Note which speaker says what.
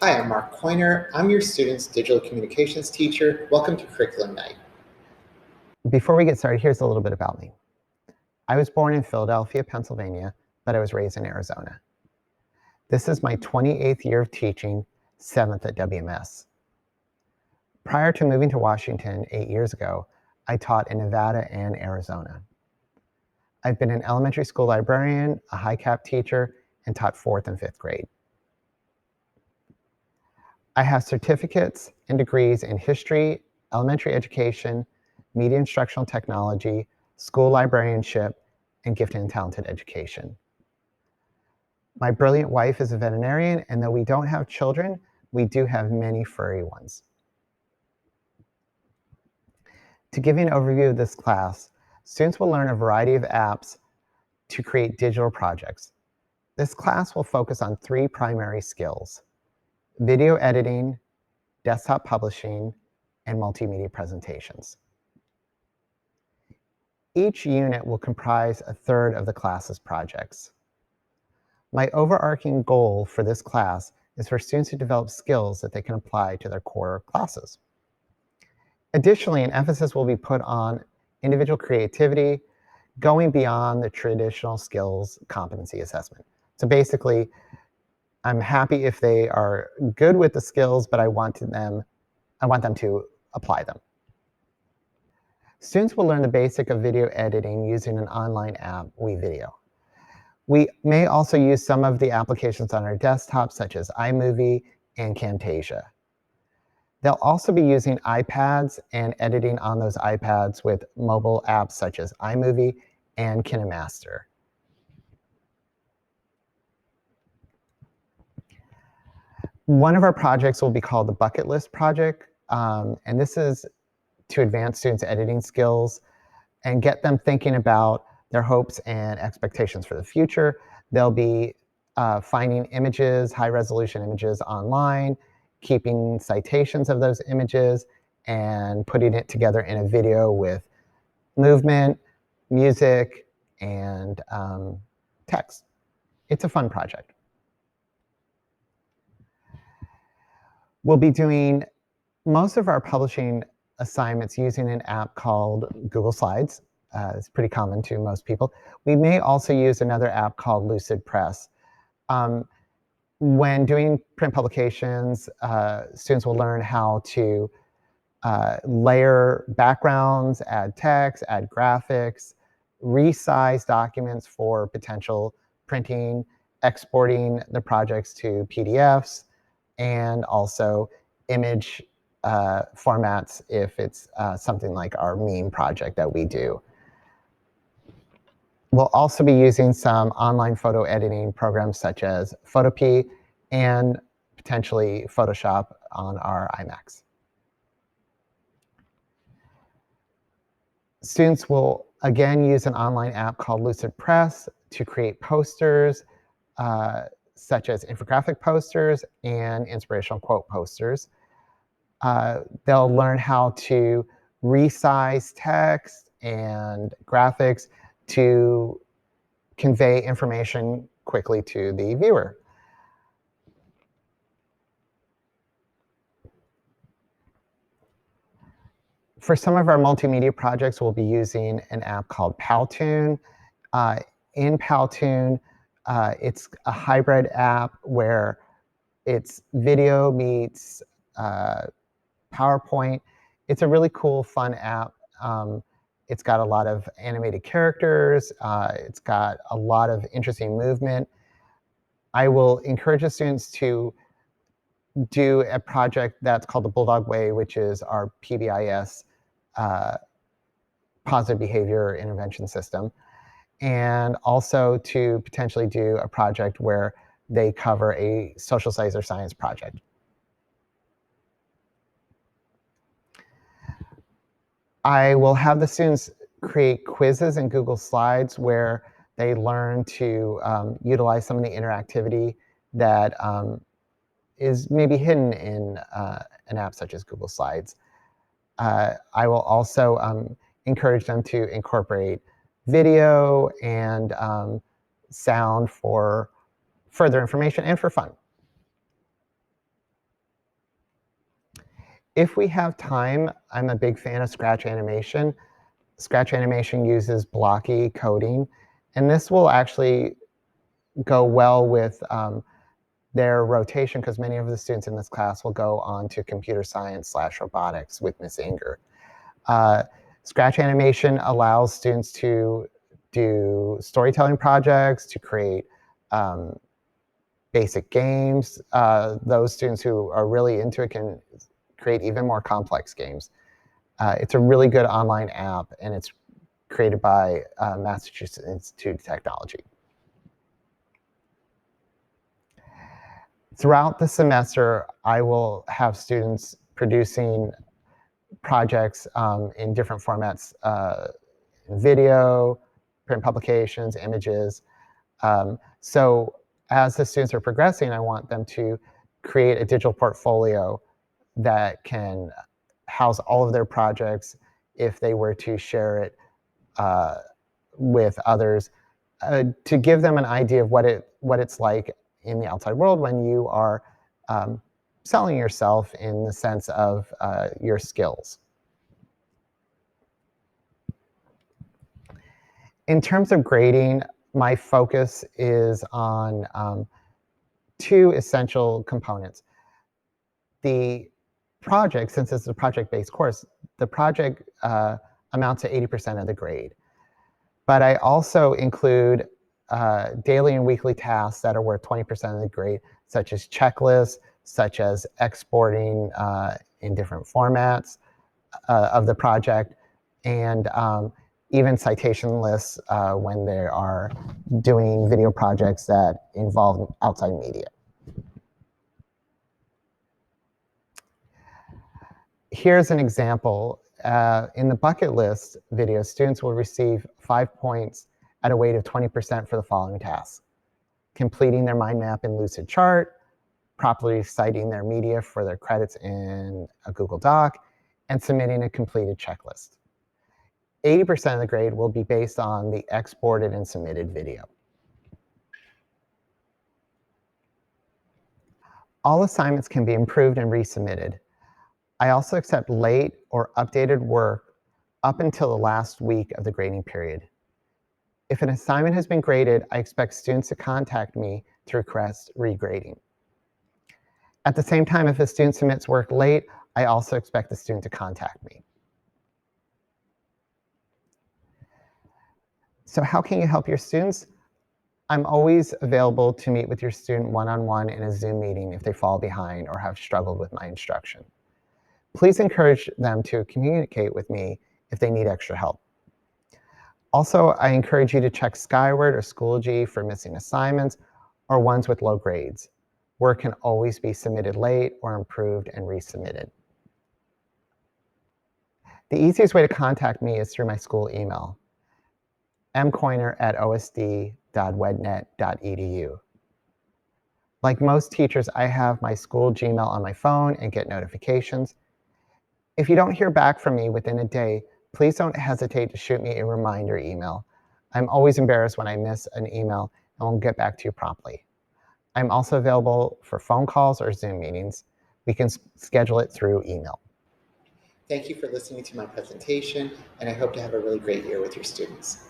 Speaker 1: Hi, I'm Mark Coyner. I'm your student's digital communications teacher. Welcome to Curriculum Night.
Speaker 2: Before we get started, here's a little bit about me. I was born in Philadelphia, Pennsylvania, but I was raised in Arizona. This is my 28th year of teaching, 7th at WMS. Prior to moving to Washington 8 years ago, I taught in Nevada and Arizona. I've been an elementary school librarian, a high cap teacher, and taught 4th and 5th grade. I have certificates and degrees in history, elementary education, media instructional technology, school librarianship, and gifted and talented education. My brilliant wife is a veterinarian, and though we don't have children, we do have many furry ones. To give you an overview of this class, students will learn a variety of apps to create digital projects. This class will focus on 3 primary skills: video editing, desktop publishing, and multimedia presentations. Each unit will comprise a third of the class's projects. My overarching goal for this class is for students to develop skills that they can apply to their core classes. Additionally, an emphasis will be put on individual creativity, going beyond the traditional skills competency assessment. So basically, I'm happy if they are good with the skills, but I want them to apply them. Students will learn the basic of video editing using an online app, WeVideo. We may also use some of the applications on our desktop, such as iMovie and Camtasia. They'll also be using iPads and editing on those iPads with mobile apps such as iMovie and KineMaster. One of our projects will be called the Bucket List Project, and this is to advance students' editing skills and get them thinking about their hopes and expectations for the future. They'll be finding images, high-resolution images online, keeping citations of those images, and putting it together in a video with movement, music, and text. It's a fun project. We'll be doing most of our publishing assignments using an app called Google Slides. It's pretty common to most people. We may also use another app called Lucid Press. When doing print publications, students will learn how to layer backgrounds, add text, add graphics, resize documents for potential printing, exporting the projects to PDFs, and also image formats if it's something like our meme project that we do. We'll also be using some online photo editing programs such as Photopea and potentially Photoshop on our iMacs. Students will again use an online app called Lucid Press to create posters, such as infographic posters and inspirational quote posters. They'll learn how to resize text and graphics to convey information quickly to the viewer. For some of our multimedia projects, we'll be using an app called Powtoon. In Powtoon, it's a hybrid app where it's video meets PowerPoint. It's a really cool, fun app. It's got a lot of animated characters. It's got a lot of interesting movement. I will encourage the students to do a project that's called the Bulldog Way, which is our PBIS positive behavior intervention system, and also to potentially do a project where they cover a social studies or science project. I will have the students create quizzes in Google Slides where they learn to utilize some of the interactivity that is maybe hidden in an app such as Google Slides. I will also encourage them to incorporate video and sound for further information and for fun. If we have time, I'm a big fan of Scratch animation. Scratch animation uses blocky coding, and this will actually go well with their rotation, because many of the students in this class will go on to computer science/robotics with Ms. Inger. Scratch animation allows students to do storytelling projects, to create basic games. Those students who are really into it can create even more complex games. It's a really good online app, and it's created by Massachusetts Institute of Technology. Throughout the semester, I will have students producing projects in different formats, video, print publications, images. So as the students are progressing, I want them to create a digital portfolio that can house all of their projects if they were to share it with others, to give them an idea of what it's like in the outside world when you are selling yourself in the sense of your skills. In terms of grading, my focus is on two essential components. The project, since it's a project-based course, the project amounts to 80% of the grade. But I also include daily and weekly tasks that are worth 20% of the grade, such as checklists, such as exporting in different formats of the project, and even citation lists when they are doing video projects that involve outside media. Here's an example. In the bucket list video, students will receive 5 points at a weight of 20% for the following tasks: completing their mind map in Lucidchart, properly citing their media for their credits in a Google Doc, and submitting a completed checklist. 80% of the grade will be based on the exported and submitted video. All assignments can be improved and resubmitted. I also accept late or updated work up until the last week of the grading period. If an assignment has been graded, I expect students to contact me to request regrading. At the same time, if a student submits work late, I also expect the student to contact me. So how can you help your students? I'm always available to meet with your student one-on-one in a Zoom meeting if they fall behind or have struggled with my instruction. Please encourage them to communicate with me if they need extra help. Also, I encourage you to check Skyward or Schoology for missing assignments or ones with low grades. Work can always be submitted late or improved and resubmitted. The easiest way to contact me is through my school email, mcoyner@osd.wednet.edu. Like most teachers, I have my school Gmail on my phone and get notifications. If you don't hear back from me within a day, please don't hesitate to shoot me a reminder email. I'm always embarrassed when I miss an email and will get back to you promptly. I'm also available for phone calls or Zoom meetings. We can schedule it through email.
Speaker 1: Thank you for listening to my presentation, and I hope to have a really great year with your students.